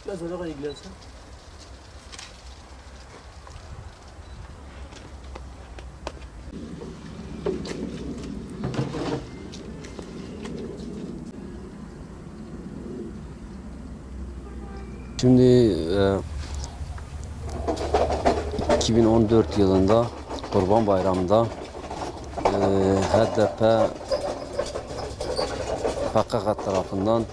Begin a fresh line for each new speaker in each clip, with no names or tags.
Biraz öyle kadar ilgilensin.
Şimdi 2014 yılında Kurban Bayramı'nda HDP PKK tarafından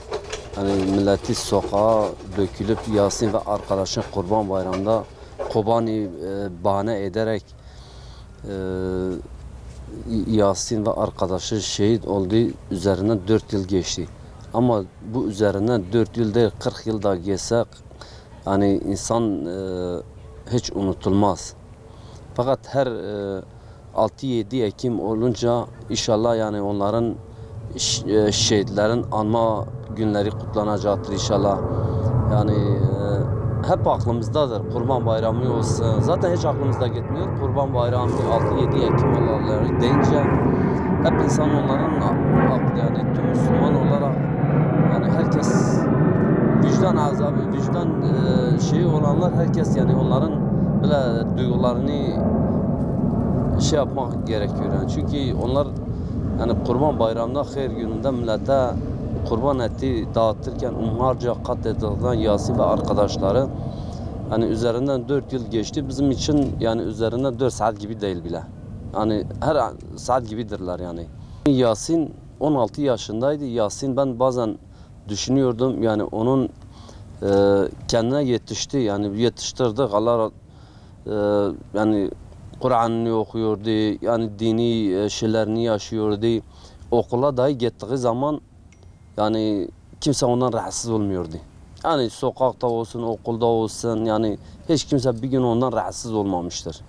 hani milleti sokağa dökülüp Yasin ve arkadaşın Kurban Bayramı'nda Kobani bahane ederek Yasin ve arkadaşı şehit oldu. Üzerinden 4 yıl geçti. Ama bu üzerinden 4 yıl değil 40 yıl da geçse hani insan hiç unutulmaz. Fakat her 6-7 Ekim olunca inşallah yani onların şehitlerin anma günleri kutlanacaktır inşallah. Yani hep aklımızdadır. Kurban Bayramı olsun. Zaten hiç aklımızda gitmiyor. Kurban Bayramı 6-7 Ekim olayları deyince hep insan onların aklı yani tüm Müslüman olarak yani herkes vicdan azabı, vicdan şeyi olanlar herkes yani onların böyle duygularını şey yapmak gerekiyor yani. Çünkü onlar yani Kurban Bayramı'nda hayır gününde millete kurban eti dağıtırken onlarca katledilen Yasin ve arkadaşları hani üzerinden 4 yıl geçti. Bizim için yani üzerinden 4 saat gibi değil bile. Yani her saat gibidirler yani. Yasin 16 yaşındaydı. Yasin ben bazen düşünüyordum yani onun kendine yetişti yani yetiştirdik Allah yani Kur'an'ını okuyordu yani dini şeylerini yaşıyordu. Okula dahi gittiği zaman yani kimse ondan rahatsız olmuyordu. Yani sokakta olsun, okulda olsun yani hiç kimse bir gün ondan rahatsız olmamıştır.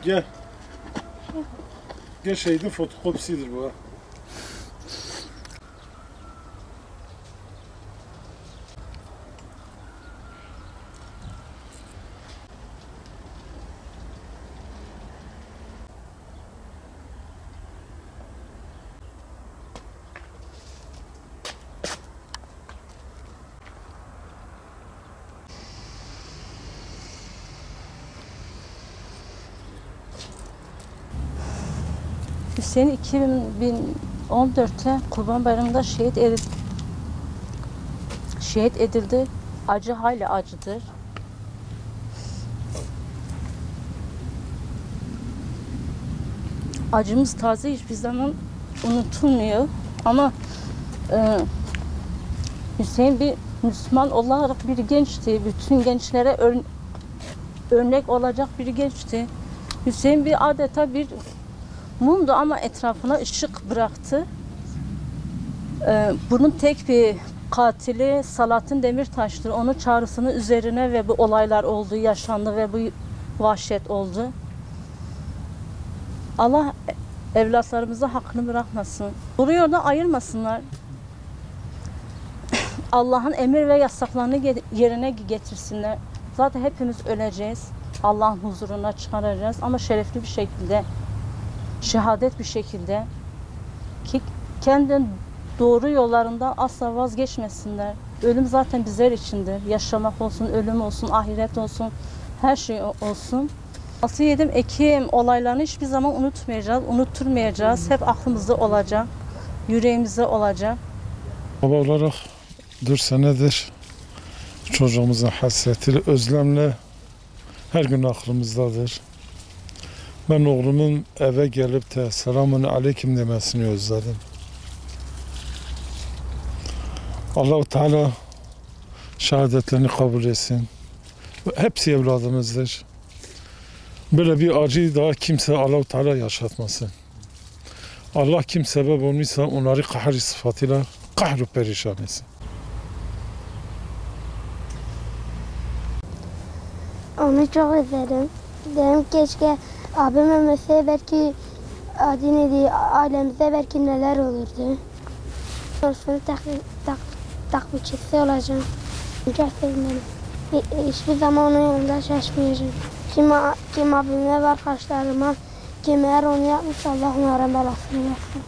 Gel. Gel şehidin fotokopisidir bu ha.
Hüseyin 2014'te Kurban Bayramı'nda şehit edildi. Acı hala acıdır. Acımız taze hiçbir zaman unutulmuyor. Ama Hüseyin bir Müslüman olarak bir gençti. Bütün gençlere örnek olacak bir gençti. Hüseyin bir adeta bir mumdu ama etrafına ışık bıraktı. Bunun tek bir katili Salahattin Demirtaş'tır. Onun çağrısının üzerine ve bu olaylar oldu, yaşandı ve bu vahşet oldu. Allah evlatlarımıza hakkını bırakmasın. Bunu yoldan ayırmasınlar. Allah'ın emir ve yasaklarını yerine getirsinler. Zaten hepimiz öleceğiz. Allah'ın huzuruna çıkaracağız ama şerefli bir şekilde, şehadet bir şekilde ki kendin doğru yollarında asla vazgeçmesinler. Ölüm zaten bizler içindir. Yaşamak olsun, ölüm olsun, ahiret olsun, her şey olsun. 6-7 Ekim olaylarını hiçbir zaman unutmayacağız, unutturmayacağız. Hep aklımızda olacak, yüreğimizde olacak.
Baba olarak 4 senedir çocuğumuzun hasretiyle, özlemle her gün aklımızdadır. Ben oğlumun eve gelip de selamun aleyküm demesini özledim. Allah-u Teala şehadetlerini kabul etsin. Hepsi evladımızdır. Böyle bir acıyı daha kimse Allah-u Teala yaşatmasın. Allah kim sebep olmuşsa onları kahri sıfatıyla kahru perişan etsin.
Onu çok özledim. Dedim keşke abim ölmese belki ailemize belki neler olurdu. Sorusunu takipçisi olacağım. Gerçekten hiçbir zaman onun yanında şaşmayacağım. Kim abime ve arkadaşlarıma kim eğer onu yapmışsa Allah onların belasını versin.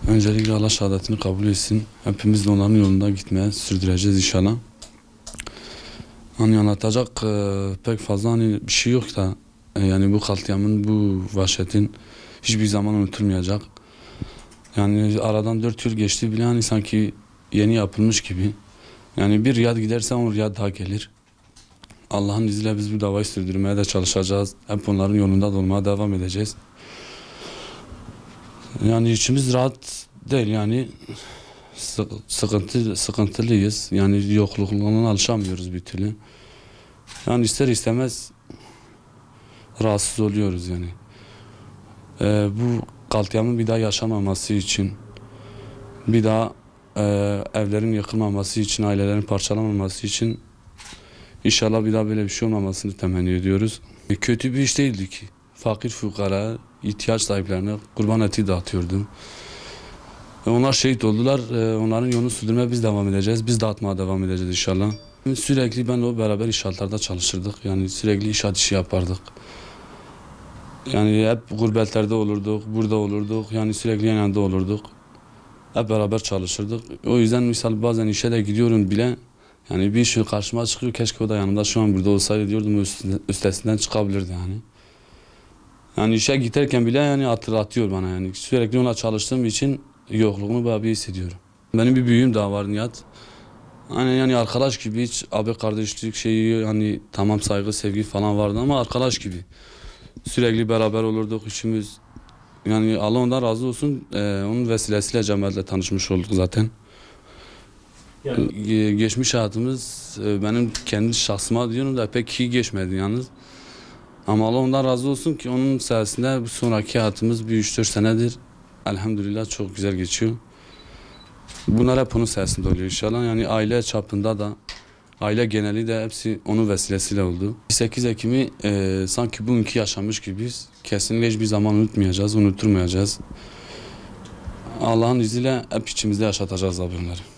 Öncelikle Allah şehadetini kabul etsin. Hepimiz de onların yolunda gitmeye sürdüreceğiz inşallah. Hani anlatacak pek fazla hani bir şey yok da yani bu katliamın, bu vahşetin hiçbir zaman unutulmayacak. Yani aradan 4 yıl geçti bile hani sanki yeni yapılmış gibi. Yani bir riyad giderse 10 riyad daha gelir. Allah'ın izniyle biz bu davayı sürdürmeye de çalışacağız. Hep onların yolunda da olmaya devam edeceğiz. Yani içimiz rahat değil yani sıkıntılıyız. Yani yokluğuna alışamıyoruz bir türlü. Yani ister istemez rahatsız oluyoruz yani. Bu katliamın bir daha yaşamaması için, bir daha evlerin yıkılmaması için, ailelerin parçalanmaması için inşallah bir daha böyle bir şey olmamasını temenni ediyoruz. Kötü bir iş değildi ki. Fakir fukara, ihtiyaç sahiplerine kurban eti dağıtıyordum. Onlar şehit oldular. Onların yolunu sürdürmeye biz devam edeceğiz. Biz dağıtmaya devam edeceğiz inşallah. Sürekli benle beraber inşaatlarda çalışırdık. Yani sürekli inşaat işi yapardık. Yani hep gurbetlerde olurduk, burada olurduk. Yani sürekli yanında olurduk. Hep beraber çalışırdık. O yüzden misal bazen işe de gidiyorum bile. Yani bir şey karşıma çıkıyor. Keşke o da yanımda şu an burada olsaydı diyordum. Üstesinden çıkabilirdi yani. Yani işe giderken bile yani hatırlatıyor bana yani. Sürekli ona çalıştığım için yokluğunu bayağı bir hissediyorum. Benim bir büyüğüm daha var Nihat. Hani yani arkadaş gibi hiç abi kardeşlik şeyi hani tamam saygı sevgi falan vardı ama arkadaş gibi. Sürekli beraber olurduk üçümüz. Yani Allah ondan razı olsun. Onun vesilesiyle Cemal'le tanışmış olduk zaten. Yani. Geçmiş hayatımız benim kendi şahsıma diyorum da pek iyi geçmedi yalnız. Ama Allah ondan razı olsun ki onun sayesinde bu sonraki hayatımız bir 3-4 senedir elhamdülillah çok güzel geçiyor. Bunlar hep onun sayesinde oluyor inşallah. Yani aile çapında da, aile geneli de hepsi onun vesilesiyle oldu. 8 Ekim'i sanki bugünkü yaşamış gibiyiz. Kesinlikle hiçbir zaman unutmayacağız, unutturmayacağız. Allah'ın izniyle hep içimizde yaşatacağız bunları.